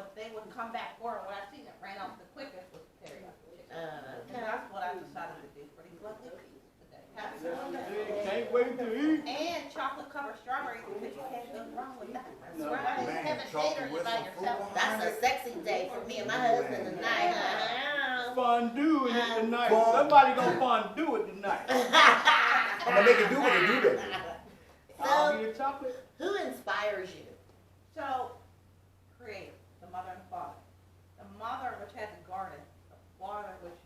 what they would come back for, and what I seen that ran off the quickest was teriyaki chicken. And that's what I decided to do for these lovely people today. Have some of that. Can't wait to eat. And chocolate covered strawberries, because you can't go wrong with that. That's No. right. Man, Haven't chocolate catered with by some yourself. fruit That's a sexy day for me and my husband tonight. Fondue it tonight. Fondue. Somebody gonna fondue it tonight. I'm gonna make it do what it do that. I'll So, be a chocolate. who inspires you? So, creative, the mother and the father. The mother, which had the garden, the father, which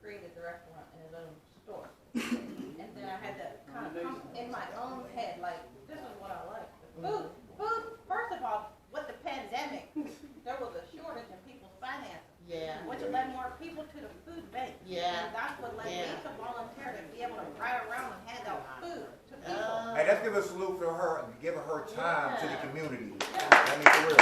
created the restaurant in his own store. And then I had to kind of come in my own head, like, this is what I like. Food, first of all, with the pandemic, there was a shortage in people's finances. Yeah. Which led more people to the food bank. Yeah. And that's what led me Yeah. to volunteer to be able to ride around and hand out food to people. Hey, let's give a salute for her, giving her time to the Yeah. community. I mean, for real.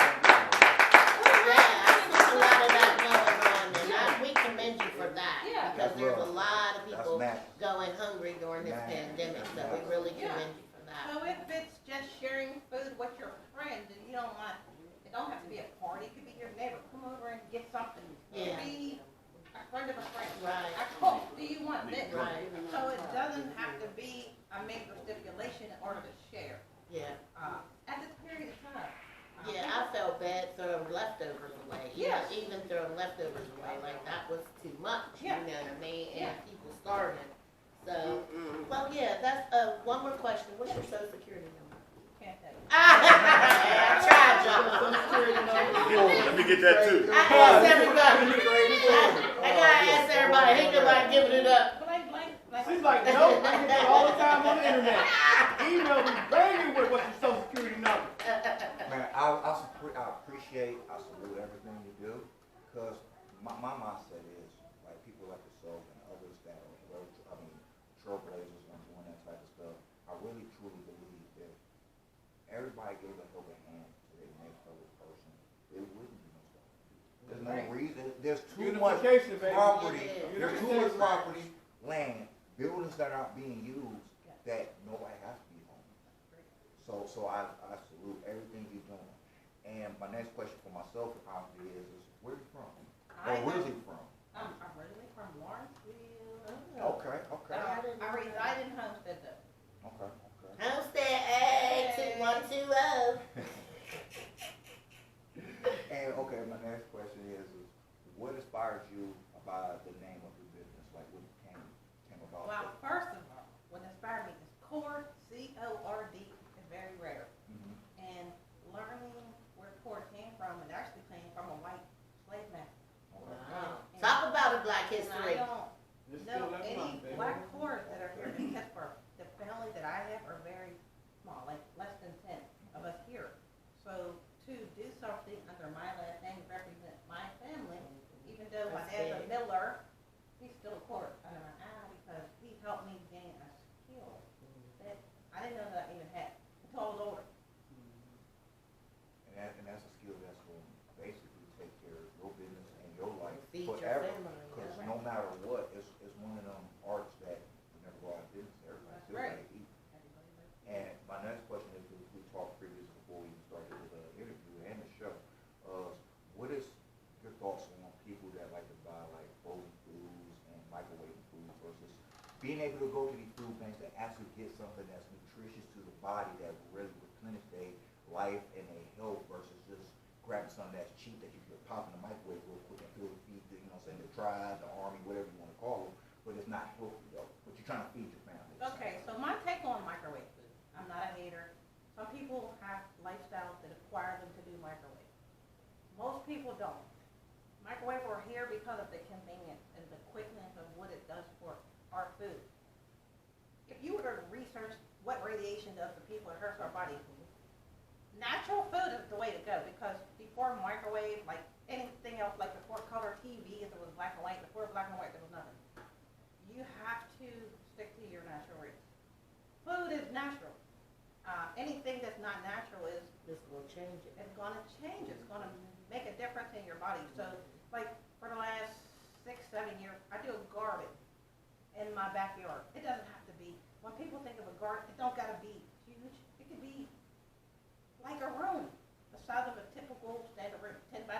Yeah, I see a lot of that going on, and we commend you for that. Yeah. Because That's there's a love. lot of That's people magic. going hungry during this Man. pandemic, so we That's really Yeah. commend you for that. So if it's just sharing food with your friend, and you don't want, it don't have to be a party, it could be your neighbor, come over and get something. It Yeah. could be a friend of a friend. Right. I cook, do you want this? Right. So it doesn't have to be a major stipulation in order to share, Yeah. at this period of time. Yeah, I felt bad throwing leftovers away. Yes. Even throwing leftovers away, like that was too much, you Yeah. know what I mean? Yeah. And people starving. So, well, yeah, that's, one more question. What's your social security number? Can't tell you. I tried, y'all. Let me get that too. I asked everybody. I gotta ask everybody. Ain't nobody giving it up. Blank. She's like, nope, I get that all the time on the internet. Email me banging with what's your social security number. Man, I appreciate, I salute everything you do, because my mindset is, like, people like yourself and others that are, trailblazers and doing that type of stuff, I really truly believe that everybody gave a helping hand to their next fellow person, there wouldn't be no stuff. There's no reason, there's too much Unification, baby. property, Yeah. there's too much property, land, buildings that aren't being used, that nobody has to be home. So I salute everything you're doing. And my next question for myself probably is where are you from? Or where is he from? I'm originally from Lawrenceville. Okay. I reside in Homestead though. Okay. Homestead, hey, 2120. And okay, my next question is what inspired you about the name of your business? Like what came about? Well, first of all, what inspired me is cord, C-O-R-D, is very rare. Mhm. And learning where cord came from, it actually came from a white slave master. Wow. Talk about it, Black And I History. don't Just know feel that any month, baby. black cords that are here because for the family that I have are very small, like less than 10 of us here. So to do something under my last name to represent my family, even though my That's dad's a big. miller, he's still a cord under my eye because he helped me gain a skill that I didn't know that I even had until I was older. And that's a skill that's going to basically take care of your business and your life Feed your forever. family, Because yeah. no matter what, it's one of them arts that will never go out of business. Everybody That's still right. got to eat. And my next question is, we talked previously before we even started the interview and the show, what is your thoughts on people that like to buy like frozen foods and microwave foods versus being able to go to these food banks and actually get something that's nutritious to the body that will really replenish their life and their health versus just grabbing something that's cheap that you can pop in the microwave real quick and feel feed the, the tribe, the army, whatever you want to call them, but it's not healthy though. But you're trying to feed your family. Okay, so my take on microwave food, I'm not a hater. Some people have lifestyles that require them to do microwave. Most people don't. Microwave are here because of the convenience and the quickness of what it does for our food. If you were to research what radiation does to people, it hurts our body. Natural food is the way to go because before microwave, like anything else, like before color TV, if it was black and white, before black and white, there was nothing. You have to stick to your natural roots. Food is natural. Anything that's not natural is This will change it. it's gonna change. It's gonna make a difference in your body. So, like for the last 6-7 years, I do a garden in my backyard. It doesn't have to be. When people think of a garden, it don't gotta be huge. It could be like a room, the size of a typical standard room, 10 by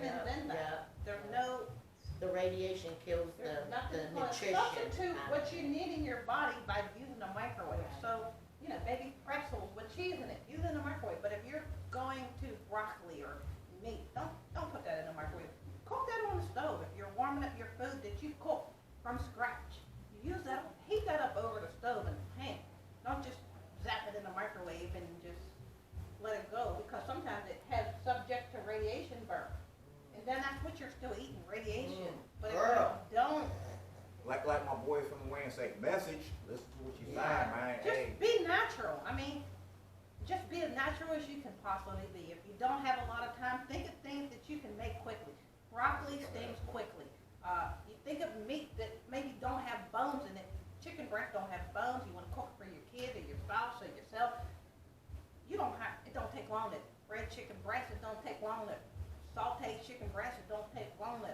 didn't Yeah, invent that. yeah. There's no, The radiation kills there's the nothing gonna nutrition. substitute what you need in your body by using a microwave. So, you know, maybe pretzels with cheese in it, use it in a microwave. But if you're going to broccoli or meat, don't put that in a microwave. Cook that on the stove. If you're warming up your food that you cook from scratch, you use that, heat that up over the stove in the pan. Don't just zap it in the microwave and just let it go, because sometimes it has subject to radiation burn. And then that's what you're still eating, radiation. But if Girl. you don't, Like my boy from the Wayne say, message, listen to what you saying, Yeah. man. just Hey, be natural. I mean, just be as natural as you can possibly be. If you don't have a lot of time, think of things that you can make quickly. Broccoli steams quickly. You think of meat that maybe don't have bones in it. Chicken breast don't have bones. You want to cook for your kid or your spouse or yourself. You don't have. It don't take long to bread chicken breast. It don't take long to saute chicken breast. It don't take long to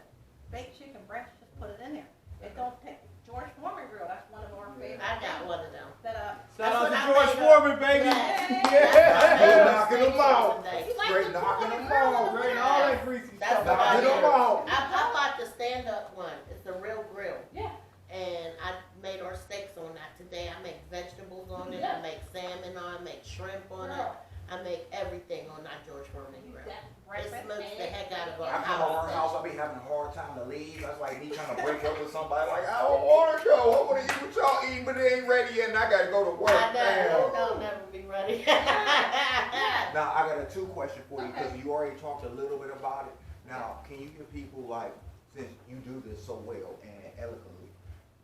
bake chicken breast. Just put it in there. It don't take George Foreman grill. That's one of our favorite. I got one of them. That Shout out what to I George made up. Foreman, baby. Yes. Straight knocking them out. You like Straight to knocking cook on them the grill? out. Right, all that greasy That's stuff. what I Knocking them did. out. I bought the stand-up one. It's a real grill. Yeah. And I made our steaks on that today. I make vegetables on it. I make salmon on it. I make shrimp on it. Girl. I make everything on that George Foreman You grill. got It breakfast, smokes the heck out of I our come over our house, house. I be having a hard time to leave. That's like me trying to break up with somebody. Like, I don't want to go. I want to eat what y'all eating, but it ain't ready yet, and I gotta go to work. I know. Damn. They'll never be ready. Now I got a two question for you because you already talked a little bit about it. Now, can you give people like, since you do this so well and eloquently,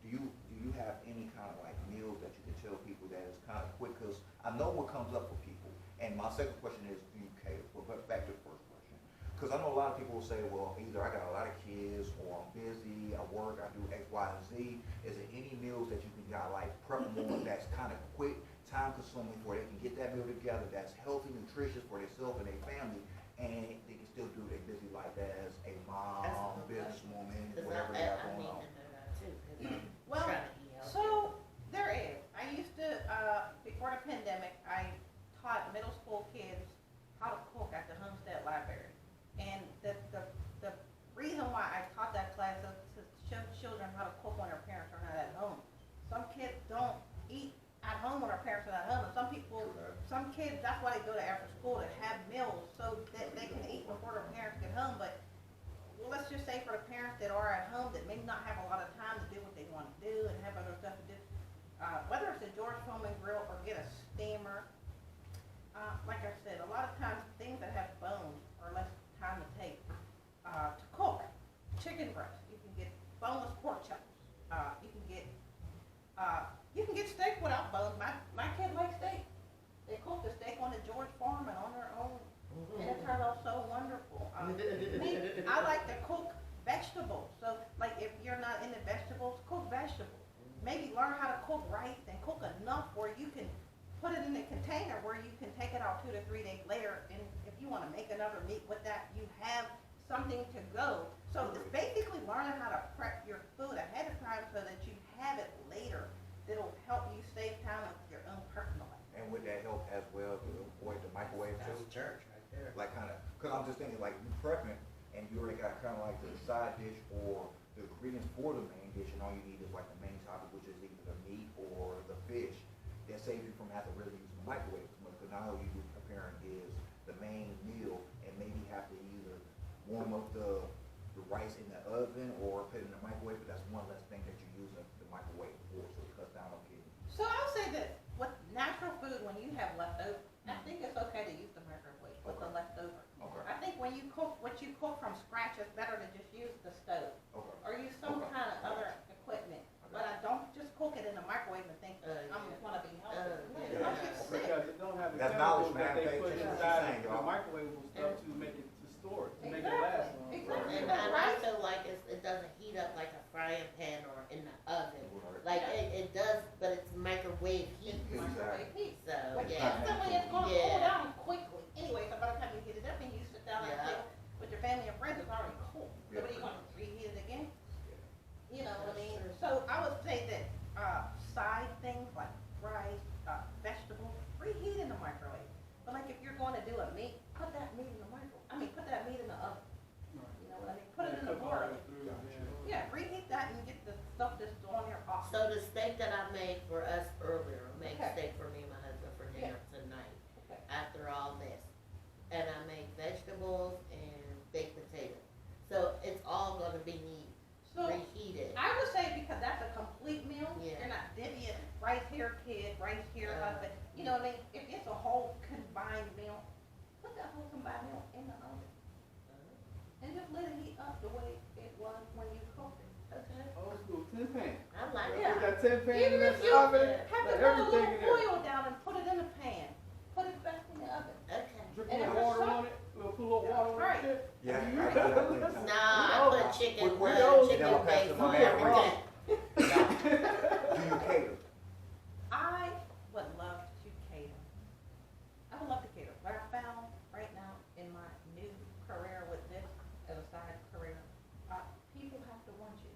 do you have any kind of like meals that you can tell people that is kind of quick? Because I know what comes up for people. And my second question is, do you cater? Well, back to the first question. Because I know a lot of people will say, well, either I got a lot of kids, or I'm busy, I work, I do X, Y, and Z. Is there any meals that you can like prep them on that's kind of quick, time consuming, where they can get that meal together that's healthy, nutritious for themselves and their family, and they can still do their busy life as a mom, That's a good businesswoman, Because whatever I they got need going to on. know that too. 'Cause I'm Well, trying to eat healthy. so there is. I used to, before the pandemic, I taught middle school kids how to cook at the Homestead Library. And the reason why I taught that class is to show children how to cook when their parents are not at home. Some kids don't eat at home when their parents are not home, and some kids, that's why they go to after school, to have meals so that they can eat before their parents get home. But well, let's just say for the parents that are at home that may not have a lot of time to do what they want to do and have other stuff to do, whether it's a George Foreman grill or get a steamer, like I said, a lot of times things that have bones are less time to take to cook. Chicken breast, you can get boneless pork chops. You can get steak without bones. My kid likes steak. They cook the steak on the George Foreman on their own, and it turned out so wonderful. Me, I like to cook vegetables. So, like, if you're not into vegetables, cook vegetables. Maybe learn how to cook rice and cook enough where you can put it in a container where you can take it out 2 to 3 days later. And if you want to make another meat with that, you have something to go. So it's basically learning how to prep your food ahead of time so that you have it later. It'll help you save time with your own personal life. And would that help as well to avoid the microwave too? That's church right there. Like kind of, because I'm just thinking like you prepping and you already got kind of like the side dish or the ingredients for the main dish, and all you need is like the main topic, which is either the meat or the fish. That saves you from having to really use the microwave as much, because now all you do preparing is the main meal, and maybe have to either warm up the rice in the oven or put it in the microwave, but that's one less thing that you use the microwave for, so it cuts down on getting. So I'll say that with natural food, when you have leftover, I think it's okay to use the microwave with the leftover. Okay. I think when you cook, what you cook from scratch, it's better to just use the stove Okay. or use some Okay. kind of other equipment. But I don't just cook it in the microwave and think Yeah. I'm going to be healthy. No, Yeah. don't get sick. Because it don't have the That's chemicals knowledge, man. that they Pay put attention to what inside you're saying, the y'all. microwavable stuff to make it, to store it, to make it Exactly. last long. Exactly. And I feel like it doesn't heat up like a frying pan or in the oven. Like it does, but it's microwave heat. It's microwave heat. So But yeah. instantly it's going to Yeah. cool down quickly. Anyway, so by the time you heat it up and you sit down at Yeah. the table with your family and friends, it's already cool. So Yeah. what are you going to reheat it again? You know what I mean? So I would say that side things like rice, vegetables, reheat in the microwave. But like if you're going to do a meat, put that meat in the microwave. Put that meat in the oven. that 10 pan in Even that if you oven, have let to put a everything little in there. foil down and put it in the pan, put it back in the oven. Okay. Drip a And little if water it's on it, we'll put a little water on Right. it. Yeah. Nah, I put chicken, Quick chicken question. base Now, on Pass everything. Do you cater? I would love to cater. I would love to cater, but I found right now in my new career with this as a side career, people have to want you.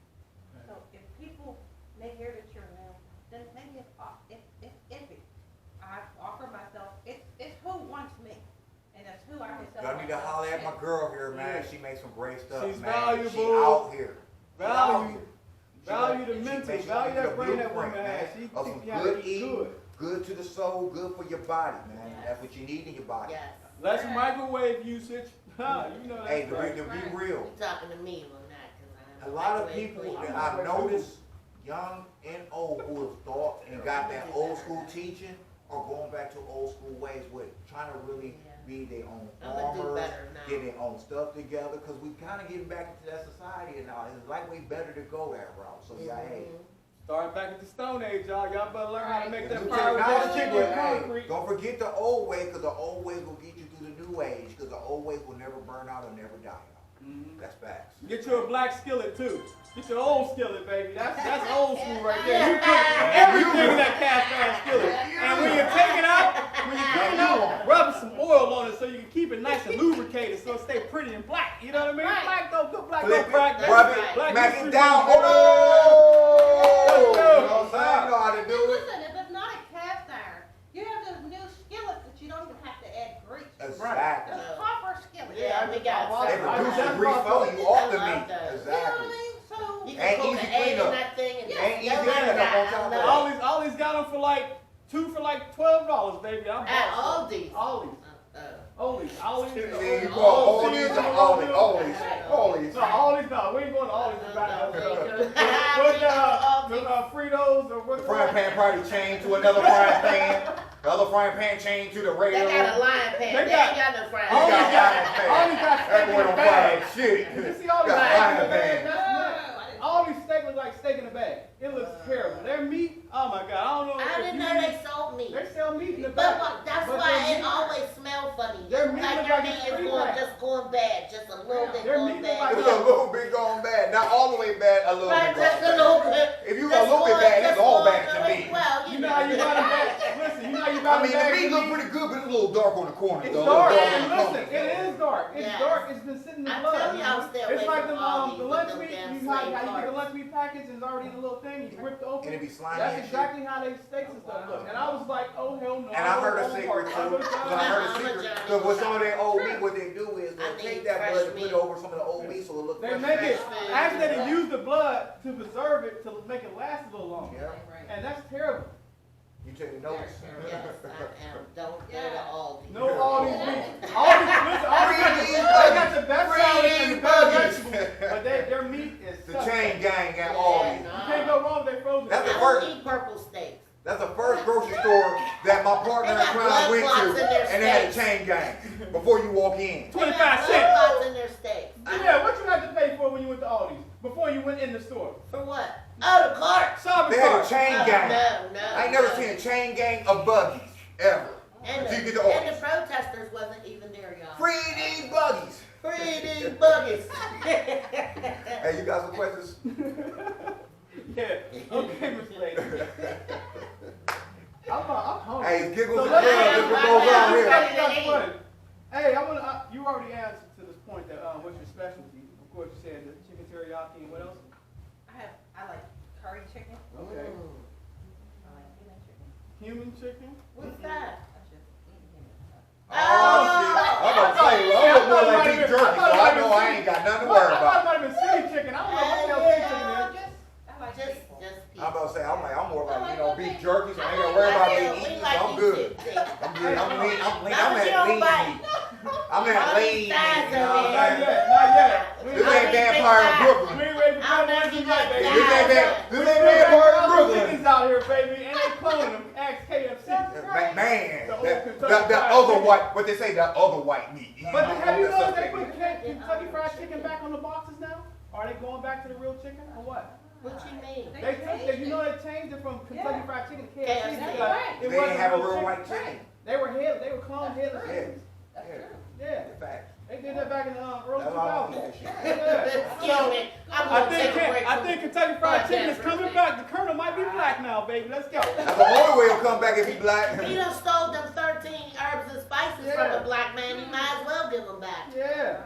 So if people may hear that you're new, then maybe it's iffy. I offer myself, it's who wants me, and it's who I can sell. Y'all need to holler at my girl here, man. She makes some great stuff, She's man. She valuable. out here. She out Value, here. value the She mental, makes value you that a brain that blueprint, woman man, has. She of teach some you how to good eat eating, good. good to the soul, good for your body, man. Yes. That's what you need in your body. Yes. Less microwave usage. Ha, you know Hey, that's right. to be real, You talking to me on that, cause a I'm lot of microwave people queen. that I've noticed, young and old, who have thought and got that old school teaching, are going back to old school ways with trying to really be their own I'm gonna do farmers, better now. get their own stuff together, because we kind of getting back into that society and now. It's like way better to go that route. So yeah, hey. Starting back at the Stone Age, y'all. Y'all better learn how to make If that you fire with that technology, chicken but, and hey, concrete. don't forget the old way, because the old ways will get you through the new age, because the old ways will never burn out or never die out. Mhm. That's facts. Get you a black skillet too. Get your old skillet, baby. That's old school right there. You put everything in that cast iron skillet. And when you take it out, when you clean it out, rub some oil on it so you can keep it nice and lubricated so it stay pretty and black. You know what I mean? Right. Black don't good black Flip don't crack. it, rub Right. it, Black smack history it down. month, Oh, baby. you know what I'm saying? I know how to do it. Listen, if it's not a cast iron, you have those new skillets that you don't even have to add grease. Exactly. Those copper skillets. Yeah, we got They several. produce That's the grease my for you off the I love meat. those. You know what I Exactly. mean? So, You Ain't can cook easy an egg cleanup. in that thing and Ain't just easy go like cleanup that. on top of I that. love it. Ollie's got them for like $12, baby. I'm At bought Aldi's. some. Ollie's. Ollie's. Yeah, you call Ollie's or Ollie's? Ollie's. No, Ollie's no. We ain't going to Ollie's to buy that Okay. stuff. What Fritos or what? The frying pan probably changed to another frying pan. The other frying pan changed to the They radio. got a lion pan. They They got- ain't got no frying They got pan. frying pan. Ollie's got That steak boy in the don't fry bag. that shit. You see all the Got steak in frying the bag? pan. That's nuts. All these steak look like steak in a bag. It looks terrible. Their meat, oh my God, I don't know. I if didn't you know eat- they sold meat. They sell meat in the But bag. that's But why their it meat- always smells funny. Their meat Like look your like meat it's is free going, range. just going bad, just a little bit Their going meat look bad. like It's a little bit gone bad. Not all the way bad, a little Right, bit just gone a little bad. bit. If you Just a little bit going- bad, it's just all going bad to really me. Well, You know how you buy the bag? Listen, you know how you buy I the mean, the bag? meat look pretty good, but it's a little dark on the corners. It's though. dark. A little And dark on the listen, corners, it though. is dark. It's Yes. dark. It's been sitting in the I blood. tell you, I would stay away It's like from the all these the with lunch them meat. damn You how slave you get the carts. lunch meat package is already in a little thing. You rip it open. And it be slimy That's and shit. exactly how they steaks and stuff look. And I was like, oh hell no. And I heard a don't secret want too. part. Because I heard a I'm a secret. Johnny Because with some of Depp. their old meat, what they do is I they take need that fresh blood and put meat. it over some of the old meat so it look They fresh. make it, Fresh food. actually they use the blood to preserve it to make it last a little longer. Yeah. And that's terrible. You take notice. Yes, I am. Don't go to Aldi. No, all these meat. All these, listen, all these Free they got the best Free salads and the best buggies. vegetables, but their meat is The suspect. chain gang got Yeah, all these. no. You can't go wrong with their frozen. That's I the meat. first- don't eat purple steaks. That's the first grocery store that my partner They in got crime blood went clots in to, their and they had a steaks. chain gang before you walk in. 25 They got cents. blood clots in their steaks. Yeah, what you had to pay for when you went to Aldi's before you went in the store? For what? Oh, the cart. Shopping They had a cart. chain Oh, gang. no. I ain't never seen a chain gang of buggies ever. And So you get the the orders. protesters wasn't even there, y'all. Free these buggies. Free these buggies. Hey, you got some questions? Yeah. Okay, Miss Lady. I'm hungry. Hey, Giggles So and let's- Grub, this what goes on here. That's funny. Hey, you already answered to this point that what's your specialty? Of course, you said the chicken teriyaki and what else? I like curry chicken. Okay. I like human chicken. Human chicken. What's that? I just eat human stuff. Oh, shit. I'm gonna tell you, I'm gonna more like beef jerky, so I know I ain't got nothing to What? worry I thought it about. might have been city chicken. I don't know what the hell city chicken is. I like Just people. I'm about to say, I'm more like, beef jerky, so I ain't I gonna worry about like me it. We eating, so like I'm these good. two things. I'm good. I'm lean. I'm Long as you at don't lean bite. meat. I'm at All lean these meat, thighs you know what over I'm Not saying? yet. Not yet. This ain't Vampire in Brooklyn. We ain't ready for I'll that make you one like baby. that. This ain't We Vampire in got Brooklyn. chickens out here, baby, and they cloning them. Ask KFC. Man, The old that Kentucky other Fried Chicken. white, what they say, that other white meat. But have you noticed they That's put Kentucky Fried Chicken back on the boxes now? Are they going back to the real chicken or what? What you mean? They changed it from Kentucky Fried Chicken to KFC. KFC. That's because right. It They wasn't didn't have a real real chicken. white chicken. They were cloned That's headless true. chickens. That's Yeah. true. Yeah. In fact, They did that back in the early that's why I 2000s. don't eat that shit. Yeah. Excuse me. I'm I gonna take a break. I think Kentucky Fried Chicken is Podcast. coming back. The Colonel might be black now, baby. Let's go. That's the only way he'll come back if he black. He done stole them 13 herbs and spices from Yeah. a black man. He might as well give them back. Yeah.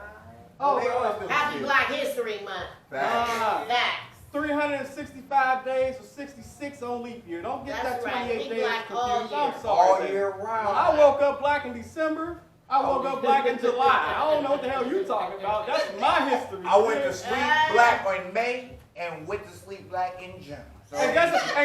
Oh, Oh, they always do Happy shit. Black History Month. Facts. Facts. 365 days or 66 on leap year. Don't get That's that right. 28 We days black all confused. year. I'm sorry. All baby. year When round. I woke up black in December. I woke up black in July. I don't know what the hell you talking about. That's my history. I went to sleep black in May and went to sleep black in June. So And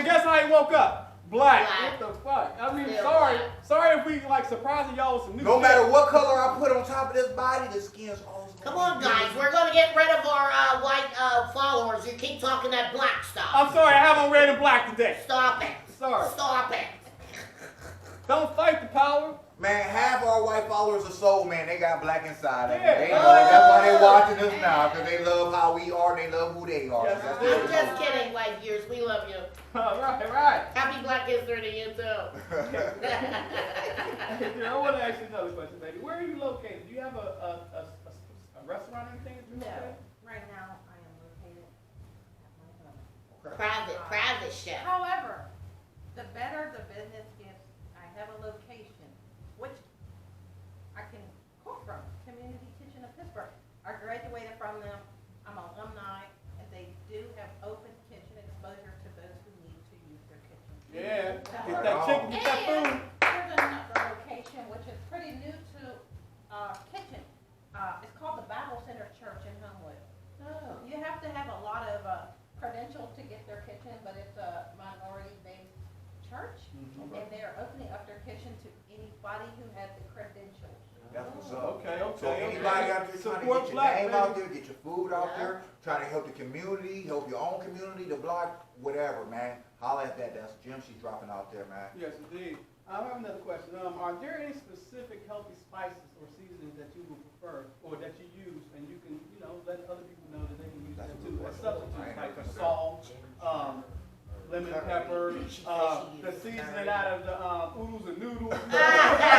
guess how he woke up? Black. Black. What the fuck? I mean, Still sorry. black. Sorry if we like surprising y'all with some new no shit. matter what color I put on top of this body, the skin's always gonna Come on, be guys. We're going to get rid of our white followers. You keep talking that black stuff. I'm sorry, I have on red and black today. Stop it. Sorry. Stop it. Don't fight the power. Man, half our white followers are soul, man. They got black inside of them. Yeah. They know it. That's why they watching us now, because they love how we are and they love who they are. Yes, That's they do. I'm just kidding, white viewers. We love you. Right. Happy Black History to you, too. I want to ask you another question, baby. Where are you located? Do you have a restaurant or anything that you No, located? right now I am located at my home. Private chef. However, the better the business gets, I have a location, which I can cook from, Community Kitchen of Pittsburgh. I graduated from them, I'm an alumni, and they do have open kitchen exposure to those who need to use their kitchen. Yeah. Get Right that on. chicken, get that food. And there's another location, which is pretty new to kitchen. It's called the Bible Center Church in Homewood. Oh. You have to have a lot of credentials to get their kitchen, but it's a minority-based church, Mhm. and they're opening up their kitchen to anybody who has the credentials. That's what's up. Okay. So anybody out there trying to Support get your black, name baby. out there, get your food out Yeah. there, trying to help the community, help your own community, the block, whatever, man. Holla at that. That's Jim she's dropping out there, man. Yes, indeed. I have another question. Are there any specific healthy spices or seasonings that you would prefer or that you use, and you can, let other people know that they can use That's that a too, good as question. substitutes, I ain't like never the considered salt, lemon pepper, She said she the uses seasoning curry. out of the oodles and noodles.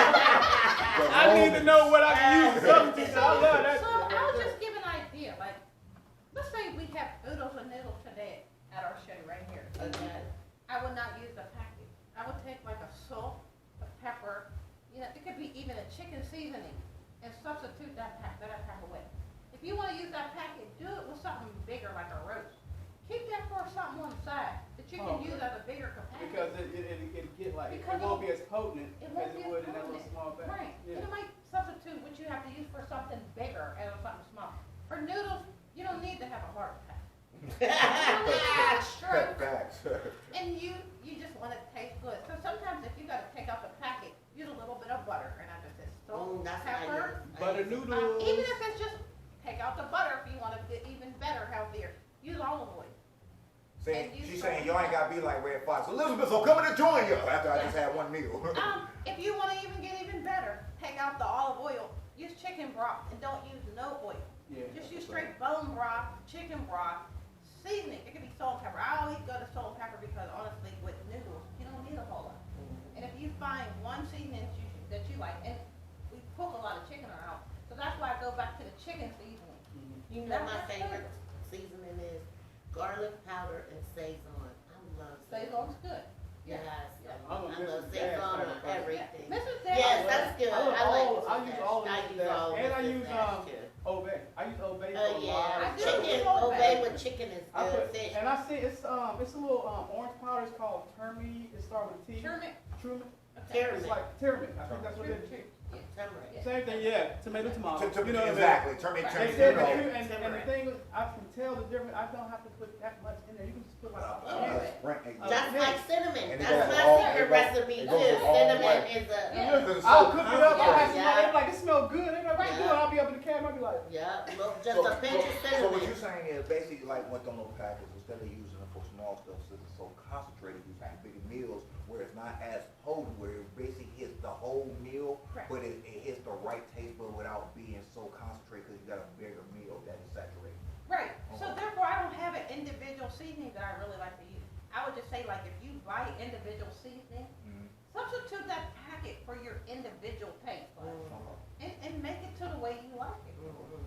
I need to know what I can use as substitutes. I love that. So shit right I'll there. just give an idea, like, let's say we have oodles and noodles today at our show right here. Okay. I would not use the packet. I would take like a salt, a pepper, it could be even a chicken seasoning, and substitute that packet away. If you wanna use that packet, do it with something bigger like a roast. Keep that for something on the side that you can Oh, use as a bigger capacity. Because it get like, it Because won't be as potent It as won't it be would in as that little potent. small bag. Right, Yeah. and it might substitute what you have to use for something bigger and something small. For noodles, you don't need to have a heart attack. You don't need to have a stroke. Facts. And you just want it to taste good. So sometimes if you gotta take out the packet, use a little bit of butter, and I just said Oh, salt, that's what I pepper. use. Butter noodles. Even if it's just, take out the butter if you want to get even better, healthier. Use olive oil. She's saying y'all ain't gotta be like Red Fox. Elizabeth, I'm coming to join you after I just had one meal. If you want to even get even better, take out the olive oil. Use chicken broth and don't use no oil. Yeah. Just use straight bone broth, chicken broth, seasoning. It could be salt and pepper. I always go to salt and pepper because honestly, with noodles, you don't need a whole lot. And if you find one seasoning that you like, and we cook a lot of chicken around, so that's why I go back to the chicken seasoning. You know my favorite seasoning is garlic powder and Sazon. I love Sazon's good. Yes. I'm a I love Mrs. Dash Sazon on type of person. everything. Mrs. Dash. Yes, that's good. I love I like all- I Mrs. use Dash. all of I Mrs. use Dash. all of And I Mrs. use, Dash, too. Obey. I use Obey for Oh a yeah, lot. I do chicken. use Obey. Obey with chicken is I good. put, Fish. and I see it's a little orange powder. It's called turmeric. It starts with a T. Turmeric. Turmeric. Turmeric. It's like turmeric. I think that's what it is. Turmeric. Same thing, yeah. Tomato, tomato. You know what I mean? Exactly. Turn me, They you said know. that and the thing is, I can tell the difference. I don't have to put that much in there. You can just put like a pinch. Just like cinnamon. And it That's goes my all- secret it goes- recipe it too. goes all Cinnamon way. is a Yeah. I'll cook it up. I'll have some, Yeah. they be like, it smells good. They like, what you Yeah. doing? I'll be up in the cab. I'll be like, yeah, look, just a pinch of So what cinnamon. you're saying is basically like what's on those packets, instead of using it for small stuff, since it's so concentrated, you make bigger meals where it's not as potent, where it basically hits the whole meal, Correct. but it hits the right taste, but without being so concentrated because you got a bigger meal that is saturated. Right. So therefore, I don't have an individual seasoning that I buy individual seasoning, substitute that packet for your individual taste buds. And make it to the way you like it.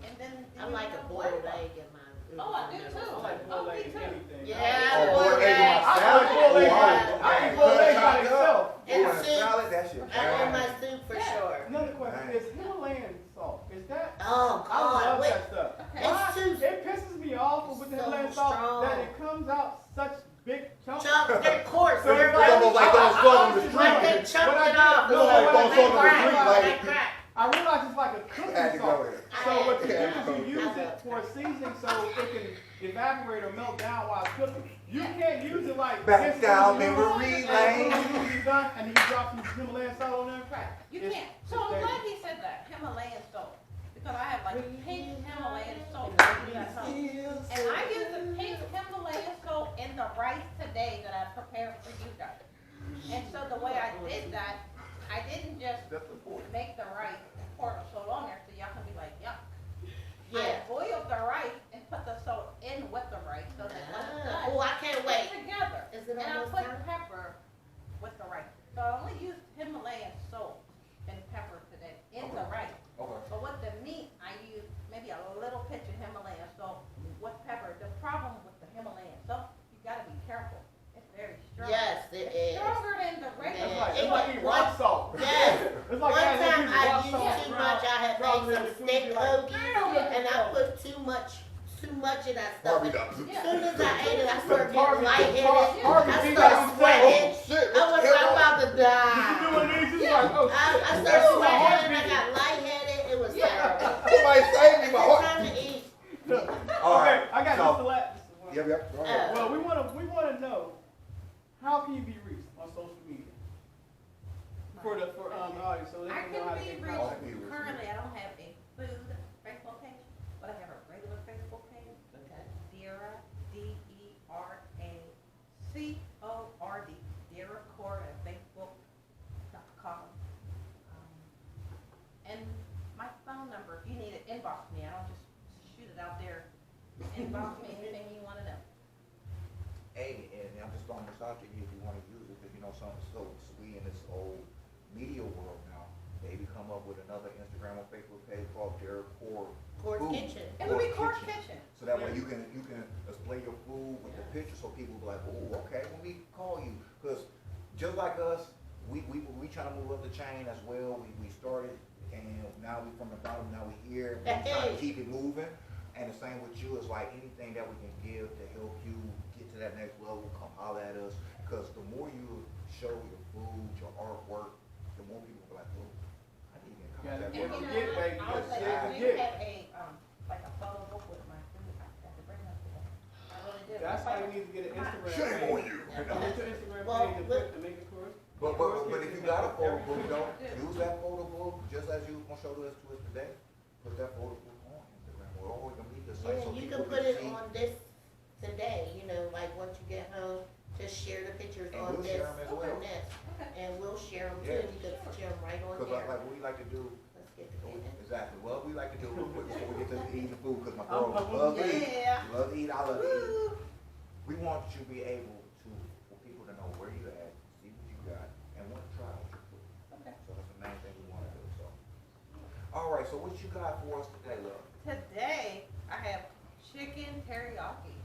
And then I like a boiled egg in mine. Oh, I do too. I like boiled egg in anything. Yeah, boiled boiled egg in egg. my I like boiled egg. Yeah. I eat boiled egg by itself. And Boiled soup. salad, that shit. I in my soup for sure. Another question is Himalayan salt. Is that? Oh, I love God. Wait. that stuff. Okay. Why? It's too It pisses me off with the so Himalayan salt strong. that it comes out such big chunks. Chunk, they're coarse. So They're it's It's almost like those salt on the I- like they street. chunk What I it did- off. no, It's like what those I salt on the did- street, Like like. crack. I realize it's like a cooking Had to go salt. there. So what you do Yeah. is you use it for seasoning so it can evaporate or melt down while it's cooking. You can't use it like Back this down when you memory use it, lane. and when you're done, and then you drop some Himalayan salt on there and crack. You It's- can't. it's So I'm dangerous. glad he said that, Himalayan salt. Because I have like pink Himalayan salt. And I use the pink Himalayan salt in the rice today that I prepared for you guys. And so the way I did that, I didn't just That's important. make the rice and pour the salt on there so y'all can be like, yuck. Yeah. I boiled the rice and put the salt in with the rice so that when it's done, Oh, I can't wait. it's together. Is it And I almost put time? pepper with the rice. So I only used Himalayan salt and pepper today in the rice. Okay. But with the meat, I used maybe a little pinch of Himalayan salt with pepper. The problem with the Himalayan salt, you gotta be careful. It's very strong. Yes, it is. Stronger than the It's regular. like, It it's like was eating one- rock salt. Yes. It's like One having time people I rock used salt too drown- much. I had drown made in some the food, steak you're like, hoagies and I put too much of that stuff. Barbie As does. soon as I ate it, I started Barbie- getting lightheaded. Barbie I did started that. sweating. Oh, shit. I was about to You die. doing this? It's like, oh I shit. started That's my heart sweating and I beating. got lightheaded. It was terrible. Somebody save me, my It's heart. time to eat. All right. Okay, I got So- just the last. Yep, yep. Go ahead. Well, we wanna know how can you be reached on social media for the audience so they I can know how to can get be contact. reached. Currently, I don't have a food Facebook page, but I have a regular Facebook page. Okay. Dera, DERACORD, Dera Cord at Facebook.com. And my phone number, if you need it, inbox me. I don't just shoot it out there. Inbox me anything you want to know. Hey, and I'm just throwing this out to you if you want to use it, because you know something so we in this old media world now. Maybe come up with another Instagram or Facebook page called Derek Core Court Food. Kitchen. It would be Core Court Kitchen. So that way you can display your food with the picture, so people will be like, oh, okay, when we call you, because just like us, we trying to move up the chain as well. We started, and now we from the bottom, now we here. We trying to keep it moving. And the same with you is like anything that we can give to help you get to that next level, come holler at us. Because the more you show your food, your artwork, the more people will be like, oh, I need to get in Yeah, contact yeah, with And you. you know, baby, I would say, yeah, I do yeah. have a, like a photo book with my food. I have to bring that today. I really do. That's how you need to get an Instagram Shame on page. you. Get your Instagram Well, page and put to make it course. But if you got a photo book, don't use that photo book just as you gonna show us to us today. Put that photo book on Instagram or on the media site Yeah, so you people can put it see. on this today, you know, like once you get home, just share the pictures And on we'll this, share 'em as well. on this. And we'll share them too, Yeah. you can share them right on Cause there. like what we like to do, Let's get to it. exactly, what we like to do real quick before we get to eating the food, cause my I'm girl loves to eat. Yeah. She loves to eat, I love to eat. We want you to be able to, for people to know where you at, see what you got, and want to try out your food. Okay. So that's the main thing we wanna do, so. All right, so what you got for us today, love? Today, I have chicken teriyaki.